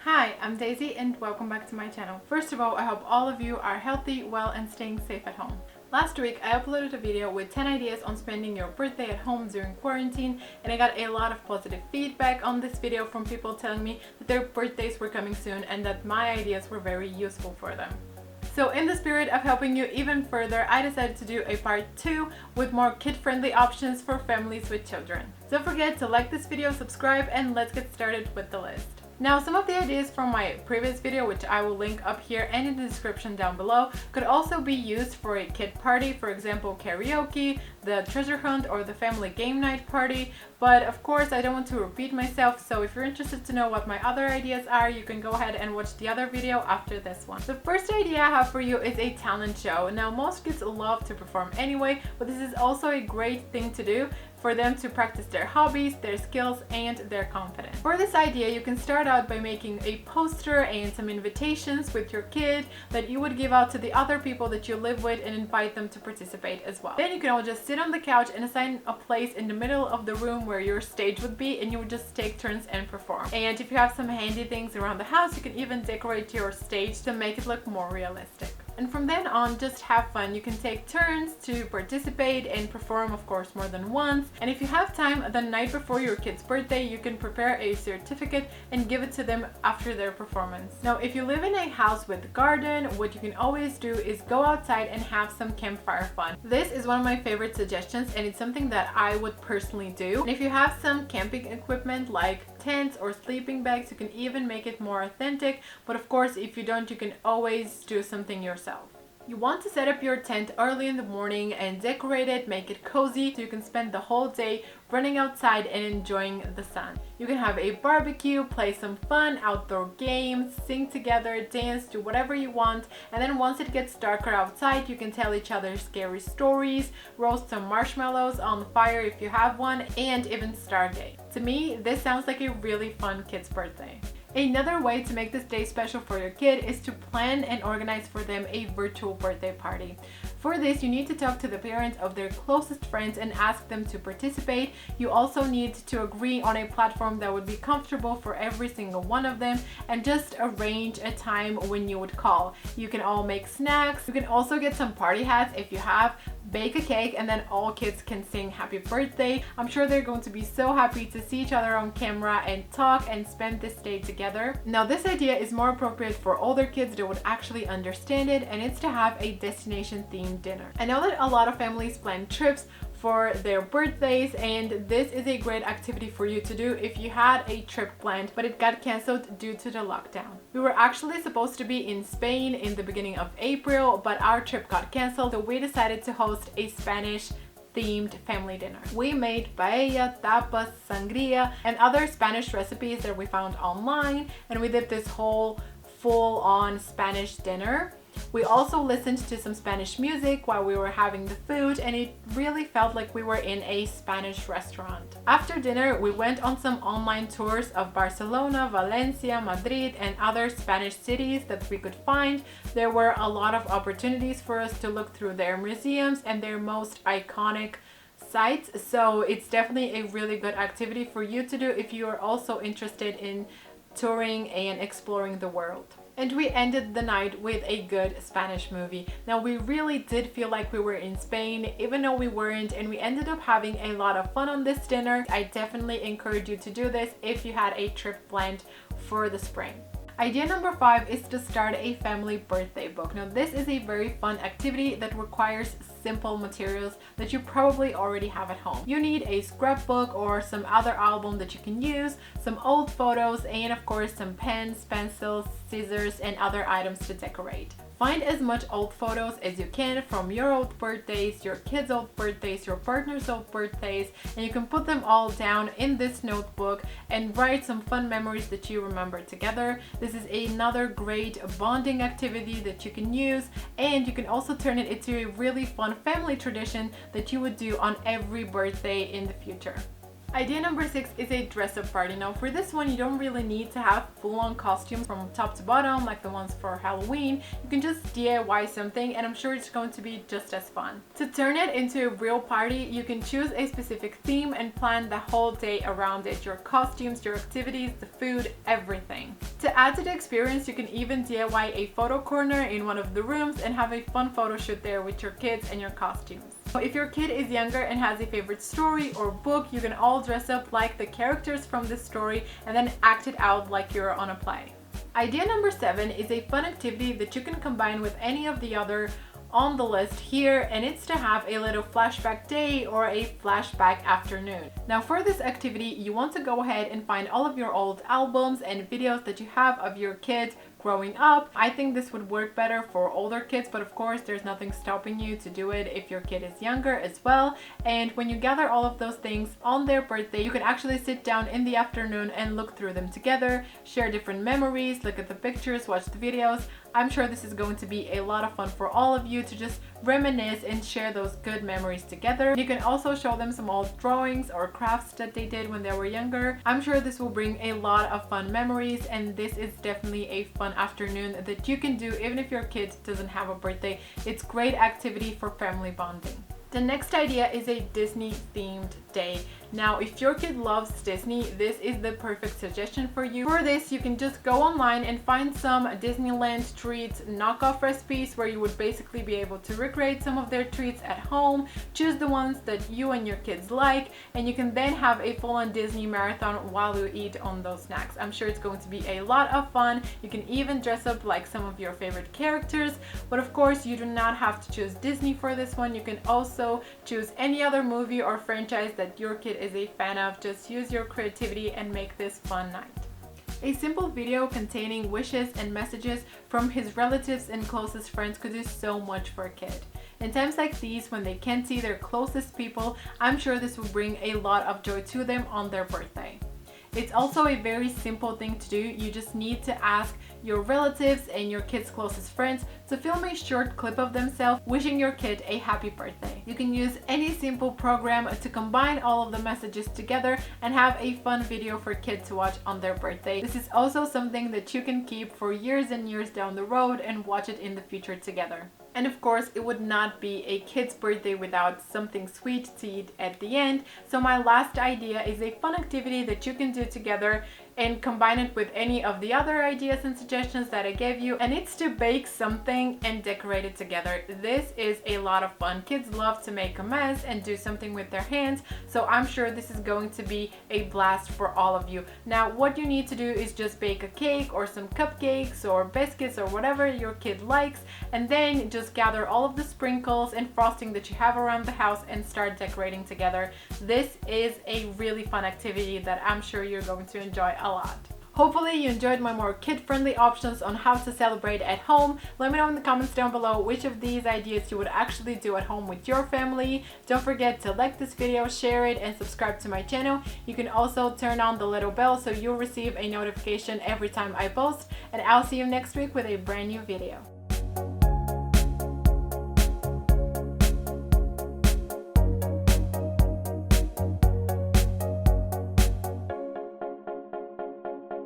Hi, I'm Daisy and welcome back to my channel. First of all, I hope all of you are healthy, well and staying safe at home. Last week, I uploaded a video with 10 ideas on spending your birthday at home during quarantine, and I got a lot of positive feedback on this video from people telling me that their birthdays were coming soon and that my ideas were very useful for them. So in the spirit of helping you even further, I decided to do a part 2 with more kid-friendly options for families with children. Don't forget to like this video, subscribe, and let's get started with the list. Now, some of the ideas from my previous video, which I will link up here and in the description down below, could also be used for a kid party, for example karaoke, the treasure hunt, or the family game night party. But of course, I don't want to repeat myself, so if you're interested to know what my other ideas are, you can go ahead and watch the other video after this one. The first idea I have for you is a talent show. Now, most kids love to perform anyway, but this is also a great thing to do for them to practice their hobbies, their skills, and their confidence. For this idea, you can start out by making a poster and some invitations with your kid that you would give out to the other people that you live with and invite them to participate as well. Then you can all just sit on the couch and assign a place in the middle of the room where your stage would be, and you would just take turns and perform. And if you have some handy things around the house, you can even decorate your stage to make it look more realistic. And from then on, just have fun. You can take turns to participate and perform, of course, more than once. And if you have time, the night before your kid's birthday, you can prepare a certificate and give it to them after their performance. Now, if you live in a house with a garden, what you can always do is go outside and have some campfire fun. This is one of my favorite suggestions, and it's something that I would personally do. And if you have some camping equipment like tents or sleeping bags, you can even make it more authentic. But of course, if you don't, you can always do something yourself. You want to set up your tent early in the morning and decorate it, make it cozy, so you can spend the whole day running outside and enjoying the sun. You can have a barbecue, play some fun outdoor games, sing together, dance, do whatever you want. And then once it gets darker outside, you can tell each other scary stories, roast some marshmallows on the fire if you have one, and even stargate. To me, this sounds like a really fun kid's birthday. Another way to make this day special for your kid is to plan and organize for them a virtual birthday party. For this, you need to talk to the parents of their closest friends and ask them to participate. You also need to agree on a platform that would be comfortable for every single one of them, and just arrange a time when you would call. You can all make snacks. You can also get some party hats if you have, bake a cake, and then all kids can sing happy birthday. I'm sure they're going to be so happy to see each other on camera and talk and spend this day together. Now, this idea is more appropriate for older kids that would actually understand it, and it's to have a destination themed dinner. I know that a lot of families plan trips for their birthdays, and this is a great activity for you to do if you had a trip planned but it got cancelled due to the lockdown. We were actually supposed to be in Spain in the beginning of April, but our trip got cancelled, so we decided to host a Spanish themed family dinner. We made paella, tapas, sangria, and other Spanish recipes that we found online, and we did this whole full-on Spanish dinner. We also listened to some Spanish music while we were having the food, and it really felt like we were in a Spanish restaurant. After dinner, we went on some online tours of Barcelona, Valencia, Madrid, and other Spanish cities that we could find. There were a lot of opportunities for us to look through their museums and their most iconic sites, so it's definitely a really good activity for you to do if you are also interested in touring and exploring the world. And we ended the night with a good Spanish movie. Now, we really did feel like we were in Spain, even though we weren't, and we ended up having a lot of fun on this dinner. I definitely encourage you to do this if you had a trip planned for the spring. Idea number 5 is to start a family birthday book. Now, this is a very fun activity that requires simple materials that you probably already have at home. You need a scrapbook or some other album that you can use, some old photos, and of course some pens, pencils, scissors, and other items to decorate. Find as much old photos as you can from your old birthdays, your kids' old birthdays, your partner's old birthdays, and you can put them all down in this notebook and write some fun memories that you remember together. This is another great bonding activity that you can use, and you can also turn it into a really fun family tradition that you would do on every birthday in the future. Idea number 6 is a dress-up party. Now for this one, you don't really need to have full-on costumes from top to bottom like the ones for Halloween. You can just DIY something and I'm sure it's going to be just as fun. To turn it into a real party, you can choose a specific theme and plan the whole day around it. Your costumes, your activities, the food, everything. To add to the experience, you can even DIY a photo corner in one of the rooms and have a fun photo shoot there with your kids and your costumes. So if your kid is younger and has a favorite story or book, you can all dress up like the characters from this story and then act it out like you're on a play. Idea number 7 is a fun activity that you can combine with any of the other on the list here, and it's to have a little flashback day or a flashback afternoon. Now for this activity, you want to go ahead and find all of your old albums and videos that you have of your kids growing up. I think this would work better for older kids, but of course there's nothing stopping you to do it if your kid is younger as well. And when you gather all of those things on their birthday, you can actually sit down in the afternoon and look through them together, share different memories, look at the pictures, watch the videos. I'm sure this is going to be a lot of fun for all of you to just reminisce and share those good memories together. You can also show them some old drawings or crafts that they did when they were younger. I'm sure this will bring a lot of fun memories, and this is definitely a fun afternoon that you can do even if your kid doesn't have a birthday. It's great activity for family bonding. The next idea is a Disney themed day. Now if your kid loves Disney, this is the perfect suggestion for you. For this, you can just go online and find some Disneyland treats knockoff recipes where you would basically be able to recreate some of their treats at home, choose the ones that you and your kids like, and you can then have a full-on Disney marathon while you eat on those snacks. I'm sure it's going to be a lot of fun. You can even dress up like some of your favorite characters, but of course you do not have to choose Disney for this one. You can also choose any other movie or franchise that your kid is a fan of. Just use your creativity and make this fun night. A simple video containing wishes and messages from his relatives and closest friends could do so much for a kid. In times like these, when they can't see their closest people, I'm sure this will bring a lot of joy to them on their birthday. It's also a very simple thing to do. You just need to ask your relatives and your kids' closest friends to film a short clip of themselves wishing your kid a happy birthday. You can use any simple program to combine all of the messages together and have a fun video for kids to watch on their birthday. This is also something that you can keep for years and years down the road and watch it in the future together. And of course, it would not be a kid's birthday without something sweet to eat at the end. So my last idea is a fun activity that you can do together and combine it with any of the other ideas and suggestions that I gave you, and it's to bake something and decorate it together. This is a lot of fun. Kids love to make a mess and do something with their hands, so I'm sure this is going to be a blast for all of you. Now what you need to do is just bake a cake or some cupcakes or biscuits or whatever your kid likes, and then just gather all of the sprinkles and frosting that you have around the house and start decorating together. This is a really fun activity that I'm sure you're going to enjoy a lot. Hopefully you enjoyed my more kid-friendly options on how to celebrate at home. Let me know in the comments down below which of these ideas you would actually do at home with your family. Don't forget to like this video, share it, and subscribe to my channel. You can also turn on the little bell so you'll receive a notification every time I post, and I'll see you next week with a brand new video.